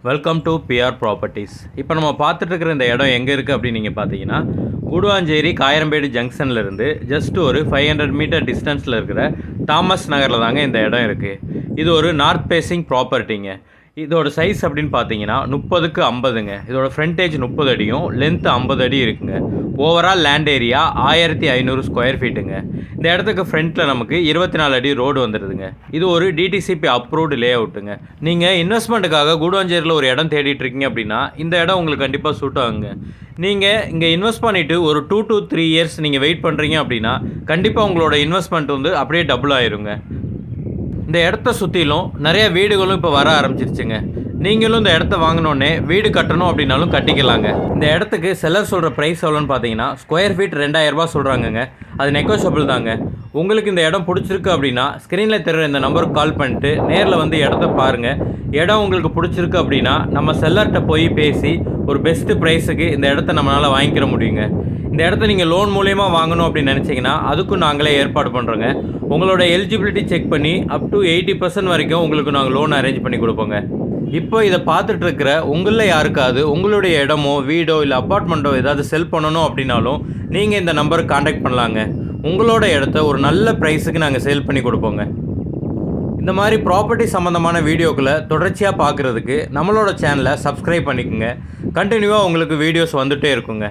Welcome to PR properties. இப்போ நம்ம பார்த்துட்டு இருக்கிற இந்த இடம் எங்கே இருக்குது அப்படின்னு நீங்கள் பார்த்தீங்கன்னா, கூடுவாஞ்சேரி காயரம்பேடு ஜங்ஷனில் இருந்து ஜஸ்ட் ஒரு 500 மீட்டர் டிஸ்டன்ஸில் இருக்கிற தாமஸ் நகரில் தாங்க இந்த இடம் இருக்குது. இது ஒரு நார்த் ஃபேஸிங் ப்ராப்பர்ட்டிங்க. இதோட சைஸ் அப்படின்னு பார்த்தீங்கன்னா 30க்கு 50ங்க. இதோட ஃப்ரண்டேஜ் 30 அடியும் லென்த்து 50 அடி இருக்குங்க. ஓவரால் லேண்ட் ஏரியா 1500 ஸ்கொயர் ஃபீட்டுங்க. இந்த இடத்துக்கு ஃப்ரண்ட்டில் நமக்கு 24 அடி ரோடு வந்துடுதுங்க. இது ஒரு டிடிசிபி அப்ரூவ்டு லே அவுட்டுங்க. நீங்கள் இன்வெஸ்ட்மெண்ட்டுக்காக கூடுவாஞ்சேரியில் ஒரு இடம் தேடிட்டு இருக்கீங்க அப்படின்னா இந்த இடம் உங்களுக்கு கண்டிப்பாக சூட் ஆகுங்க. நீங்கள் இங்கே இன்வெஸ்ட் பண்ணிவிட்டு ஒரு 2 to 3 இயர்ஸ் நீங்கள் வெயிட் பண்ணுறீங்க அப்படின்னா கண்டிப்பாக உங்களோட இன்வெஸ்ட்மெண்ட் வந்து அப்படியே டபுள் ஆயிருங்க. இந்த இடத்த சுற்றிலும் நிறைய வீடுகளும் இப்போ வர ஆரம்பிச்சிருச்சுங்க. நீங்களும் இந்த இடத்த வாங்கினோடனே வீடு கட்டணும் அப்படின்னாலும் கட்டிக்கலாங்க. இந்த இடத்துக்கு செல்லர் சொல்கிற ப்ரைஸ் எவ்வளோன்னு பார்த்தீங்கன்னா ஸ்கொயர் ஃபீட் 2000 ரூபா சொல்கிறாங்கங்க. அது நெகோஷியபிள் தாங்க. உங்களுக்கு இந்த இடம் பிடிச்சிருக்கு அப்படின்னா ஸ்க்ரீனில் தெரிகிற இந்த நம்பருக்கு கால் பண்ணிட்டு நேரில் வந்து இடத்த பாருங்கள். இடம் உங்களுக்கு பிடிச்சிருக்கு அப்படின்னா நம்ம செல்லர்கிட்ட போய் பேசி ஒரு பெஸ்ட்டு ப்ரைஸுக்கு இந்த இடத்த நம்மளால் வாங்கிக்கிற முடியுங்க. இந்த இடத்த நீங்கள் லோன் மூலியமாக வாங்கணும் அப்படின்னு நினச்சிங்கன்னா அதுக்கும் நாங்களே ஏற்பாடு பண்ணுறோங்க. உங்களோட எலிஜிபிலிட்டி செக் பண்ணி அப் டு 80% வரைக்கும் உங்களுக்கு நாங்கள் லோன் அரேஞ்ச் பண்ணி கொடுப்போங்க. இப்போ இதை பார்த்துட்டு இருக்கிற உங்களில் யாருக்காவது உங்களுடைய இடமோ வீடோ இல்லை அப்பார்ட்மெண்ட்டோ ஏதாவது செல் பண்ணணும் அப்படின்னாலும் நீங்கள் இந்த நம்பருக்கு காண்டாக்ட் பண்ணலாங்க. உங்களோட இடத்த ஒரு நல்ல ப்ரைஸுக்கு நாங்கள் சேல் பண்ணி கொடுப்போங்க. இந்த மாதிரி ப்ராப்பர்ட்டி சம்மந்தமான வீடியோக்களை தொடர்ச்சியாக பார்க்குறதுக்கு நம்மளோட சேனலை சப்ஸ்கிரைப் பண்ணிக்கோங்க. கண்டினியூவாக உங்களுக்கு வீடியோஸ் வந்துகிட்டே இருக்குங்க.